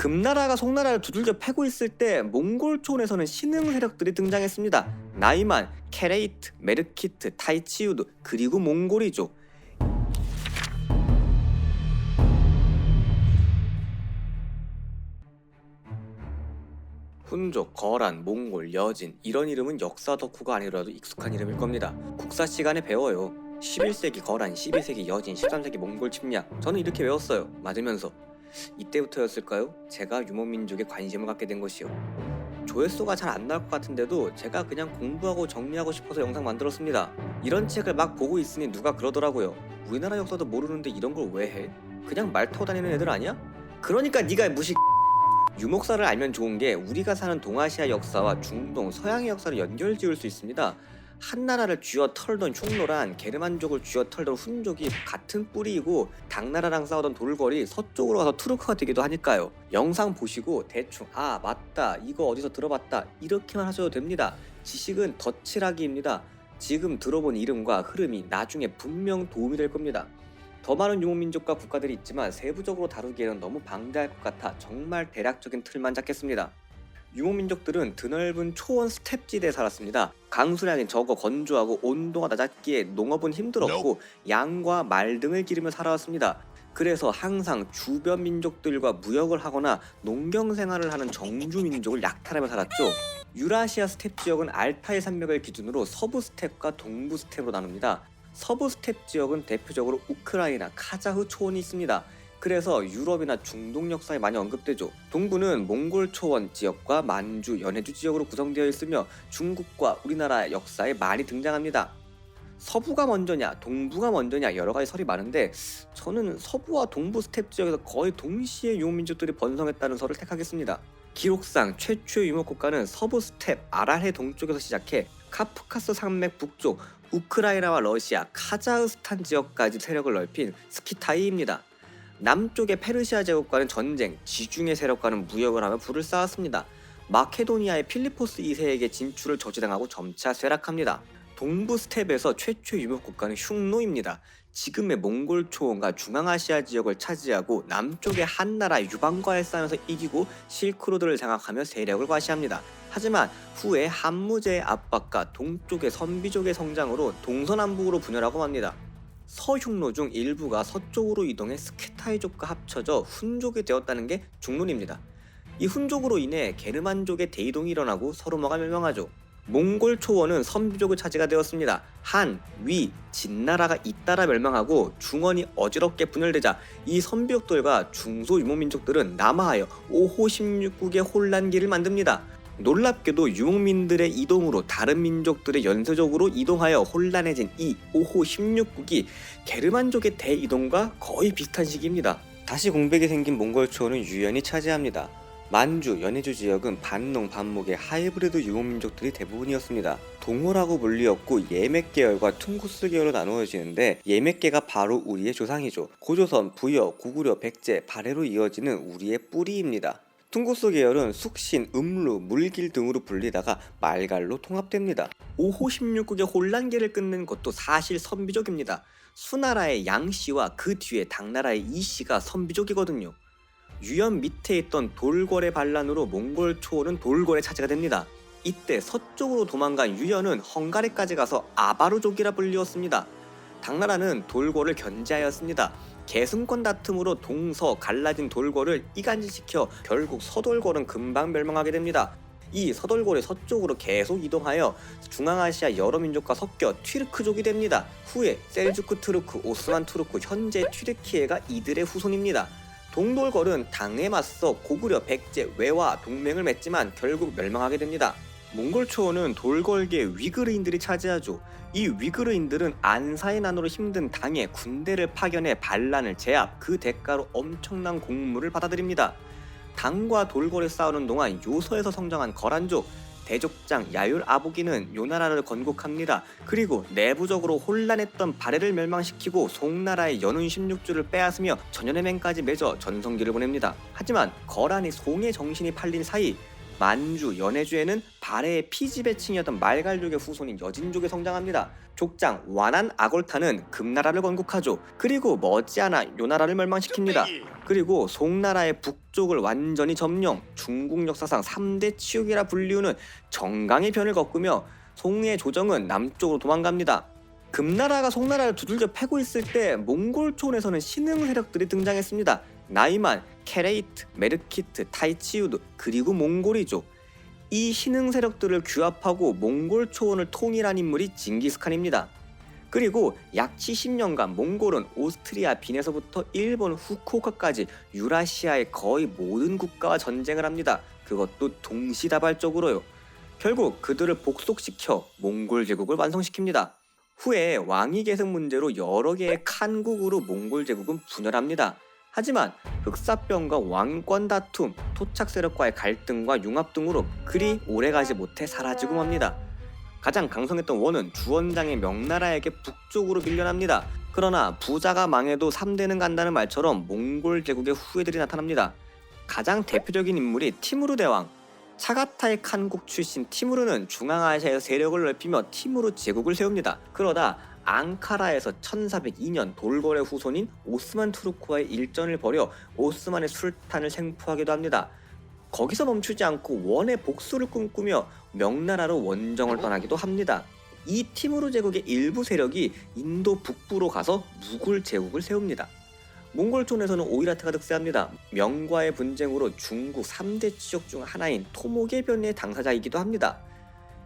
금나라가 송나라를 두들겨 패고 있을 때 몽골촌에서는 신흥 세력들이 등장했습니다. 나이만, 케레이트, 메르키트, 타이치우드, 그리고 몽골이죠. 훈족, 거란, 몽골, 여진 이런 이름은 역사 덕후가 아니라도 익숙한 이름일 겁니다. 국사 시간에 배워요. 11세기 거란, 12세기 여진, 13세기 몽골 침략. 저는 이렇게 외웠어요. 맞으면서. 이때부터였을까요? 제가 유목민족에 관심을 갖게 된 것이요. 조회수가 잘 안 나올 것 같은데도 제가 그냥 공부하고 정리하고 싶어서 영상 만들었습니다. 이런 책을 막 보고 있으니 누가 그러더라고요. 우리나라 역사도 모르는데 이런 걸 왜 해? 그냥 말 타고 다니는 애들 아니야? 그러니까 네가 무식. 유목사를 알면 좋은 게 우리가 사는 동아시아 역사와 중동, 서양의 역사를 연결지을 수 있습니다. 한 나라를 쥐어 털던 흉노란 게르만족을 쥐어 털던 훈족이 같은 뿌리이고 당나라랑 싸우던 돌궐이 서쪽으로 가서 투르크가 되기도 하니까요. 영상 보시고 대충 아 맞다 이거 어디서 들어봤다 이렇게만 하셔도 됩니다. 지식은 덧칠하기입니다. 지금 들어본 이름과 흐름이 나중에 분명 도움이 될 겁니다. 더 많은 유목민족과 국가들이 있지만 세부적으로 다루기에는 너무 방대할 것 같아 정말 대략적인 틀만 잡겠습니다. 유목민족들은 드넓은 초원 스텝지대에 살았습니다. 강수량이 적어 건조하고 온도가 낮았기에 농업은 힘들었고 양과 말 등을 기르며 살아왔습니다. 그래서 항상 주변 민족들과 무역을 하거나 농경 생활을 하는 정주 민족을 약탈하며 살았죠. 유라시아 스텝 지역은 알타이 산맥을 기준으로 서부 스텝과 동부 스텝으로 나눕니다. 서부 스텝 지역은 대표적으로 우크라이나, 카자흐 초원이 있습니다. 그래서 유럽이나 중동 역사에 많이 언급되죠. 동부는 몽골 초원 지역과 만주, 연해주 지역으로 구성되어 있으며 중국과 우리나라 역사에 많이 등장합니다. 서부가 먼저냐, 동부가 먼저냐 여러 가지 설이 많은데 저는 서부와 동부 스텝 지역에서 거의 동시에 유목민족들이 번성했다는 설을 택하겠습니다. 기록상 최초의 유목국가는 서부 스텝 아랄해 동쪽에서 시작해 카프카스 산맥 북쪽, 우크라이나와 러시아, 카자흐스탄 지역까지 세력을 넓힌 스키타이입니다. 남쪽의 페르시아 제국과는 전쟁, 지중해 세력과는 무역을 하며 부를 쌓았습니다. 마케도니아의 필리포스 2세에게 진출을 저지당하고 점차 쇠락합니다. 동부 스텝에서 최초의 유목국가는 흉노입니다. 지금의 몽골 초원과 중앙아시아 지역을 차지하고 남쪽의 한나라 유방과에 싸우면서 이기고 실크로드를 장악하며 세력을 과시합니다. 하지만 후에 한무제의 압박과 동쪽의 선비족의 성장으로 동서남북으로 분열하고 맙니다. 서흉노 중 일부가 서쪽으로 이동해 스케타이족과 합쳐져 훈족이 되었다는 게 중론입니다. 이 훈족으로 인해 게르만족의 대이동이 일어나고 서로마가 멸망하죠. 몽골 초원은 선비족의 차지가 되었습니다. 한, 위, 진나라가 잇따라 멸망하고 중원이 어지럽게 분열되자 이 선비족들과 중소 유목민족들은 남하하여 5호 16국의 혼란기를 만듭니다. 놀랍게도 유목민들의 이동으로 다른 민족들의 연쇄적으로 이동하여 혼란해진 이 5호 16국이 게르만족의 대이동과 거의 비슷한 시기입니다. 다시 공백이 생긴 몽골 초원은 유연히 차지합니다. 만주, 연해주 지역은 반농, 반목의 하이브리드 유목민족들이 대부분이었습니다. 동호라고 불리었고 예맥 계열과 퉁구스 계열로 나누어지는데 예맥계가 바로 우리의 조상이죠. 고조선, 부여, 고구려, 백제, 발해로 이어지는 우리의 뿌리입니다. 퉁구스 계열은 숙신, 음루, 물길 등으로 불리다가 말갈로 통합됩니다. 5호 16국의 혼란기를 끊는 것도 사실 선비족입니다. 수나라의 양씨와 그 뒤에 당나라의 이씨가 선비족이거든요. 유연 밑에 있던 돌궐의 반란으로 몽골 초원은 돌궐의 차지가 됩니다. 이때 서쪽으로 도망간 유연은 헝가리까지 가서 아바르족이라 불리웠습니다. 당나라는 돌궐을 견제하였습니다. 계승권 다툼으로 동서 갈라진 돌궐을 이간질시켜 결국 서돌궐은 금방 멸망하게 됩니다. 이 서돌궐이 서쪽으로 계속 이동하여 중앙아시아 여러 민족과 섞여 튀르크족이 됩니다. 후에 셀주크 투르크, 오스만 투르크, 현재 튀르키예가 이들의 후손입니다. 동돌궐은 당에 맞서 고구려, 백제, 외와 동맹을 맺지만 결국 멸망하게 됩니다. 몽골 초원은 돌궐계 위그르인들이 차지하죠. 이 위그르인들은 안사의 난으로 힘든 당에 군대를 파견해 반란을 제압, 그 대가로 엄청난 공물을 받아들입니다. 당과 돌궐이 싸우는 동안 요서에서 성장한 거란족, 대족장 야율 아보기는 요 나라를 건국합니다. 그리고 내부적으로 혼란했던 발해를 멸망시키고 송나라의 연운 16주를 빼앗으며 전연해맹까지 맺어 전성기를 보냅니다. 하지만 거란이 송의 정신이 팔린 사이 만주, 연해주에는 발해의 피지배층이었던 말갈족의 후손인 여진족이 성장합니다. 족장 완한 아골타는 금나라를 건국하죠. 그리고 머지않아 요나라를 멸망시킵니다. 그리고 송나라의 북쪽을 완전히 점령, 중국 역사상 3대 치욕이라 불리우는 정강의 변을 겪으며 송의 조정은 남쪽으로 도망갑니다. 금나라가 송나라를 두들겨 패고 있을 때 몽골촌에서는 신흥 세력들이 등장했습니다. 나이만, 케레이트, 메르키트, 타이치우드, 그리고 몽골이죠. 이 신흥 세력들을 규합하고 몽골 초원을 통일한 인물이 징기스칸입니다. 그리고 약 70년간 몽골은 오스트리아 빈에서부터 일본 후쿠오카까지 유라시아의 거의 모든 국가와 전쟁을 합니다. 그것도 동시다발적으로요. 결국 그들을 복속시켜 몽골 제국을 완성시킵니다. 후에 왕위 계승 문제로 여러 개의 칸국으로 몽골 제국은 분열합니다. 하지만 흑사병과 왕권 다툼, 토착 세력과의 갈등과 융합 등으로 그리 오래가지 못해 사라지고 맙니다. 가장 강성했던 원은 주원장의 명나라에게 북쪽으로 밀려납니다. 그러나 부자가 망해도 3대는 간다는 말처럼 몽골 제국의 후예들이 나타납니다. 가장 대표적인 인물이 티무르 대왕. 차가타의 칸국 출신 티무르는 중앙아시아에서 세력을 넓히며 티무르 제국을 세웁니다. 그러다 앙카라에서 1402년 돌고래 후손인 오스만 투르크와의 일전을 벌여 오스만의 술탄을 생포하기도 합니다. 거기서 멈추지 않고 원의 복수를 꿈꾸며 명나라로 원정을 떠나기도 합니다. 이 티무르 제국의 일부 세력이 인도 북부로 가서 무굴 제국을 세웁니다. 몽골촌에서는 오이라트가 득세합니다. 명과의 분쟁으로 중국 3대 치욕 중 하나인 토목의 변리의 당사자이기도 합니다.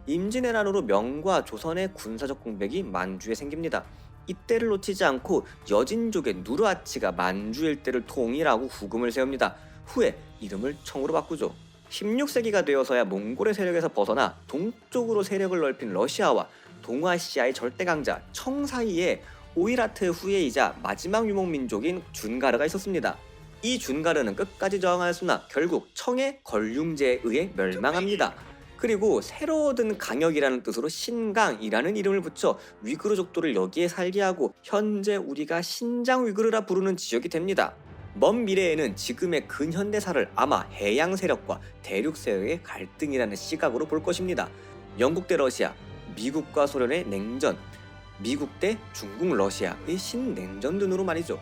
임진왜란으로 명과 조선의 군사적 공백이 만주에 생깁니다. 이때를 놓치지 않고 여진족의 누르아치가 만주 일대를 통일하고 후금을 세웁니다. 후에 이름을 청으로 바꾸죠. 16세기가 되어서야 몽골의 세력에서 벗어나 동쪽으로 세력을 넓힌 러시아와 동아시아의 절대 강자 청 사이에 오이라트의 후예이자 마지막 유목민족인 준가르가 있었습니다. 이 준가르는 끝까지 저항하였으나 결국 청의 걸륭제에 의해 멸망합니다. 그리고 새로 얻은 강역이라는 뜻으로 신강이라는 이름을 붙여 위그르 족도를 여기에 살게 하고 현재 우리가 신장 위그르라 부르는 지역이 됩니다. 먼 미래에는 지금의 근현대사를 아마 해양 세력과 대륙 세력의 갈등이라는 시각으로 볼 것입니다. 영국 대 러시아, 미국과 소련의 냉전, 미국 대 중국 러시아의 신냉전 등으로 말이죠.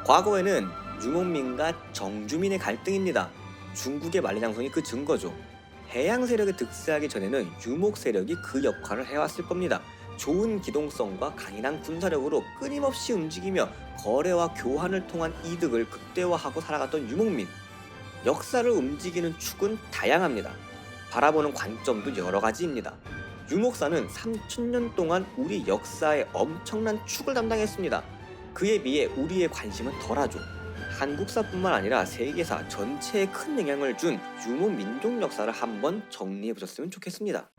과거에는 유목민과 정주민의 갈등입니다. 중국의 만리장성이 그 증거죠. 해양 세력이 득세하기 전에는 유목 세력이 그 역할을 해왔을 겁니다. 좋은 기동성과 강인한 군사력으로 끊임없이 움직이며 거래와 교환을 통한 이득을 극대화하고 살아갔던 유목민. 역사를 움직이는 축은 다양합니다. 바라보는 관점도 여러 가지입니다. 유목사는 3000년 동안 우리 역사의 엄청난 축을 담당했습니다. 그에 비해 우리의 관심은 덜하죠. 한국사뿐만 아니라 세계사 전체에 큰 영향을 준 유목 민족 역사를 한번 정리해보셨으면 좋겠습니다.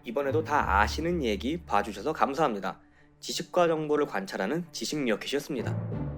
이번에도 다 아시는 얘기 봐주셔서 감사합니다. 지식과 정보를 관찰하는 지식리어캣이었습니다.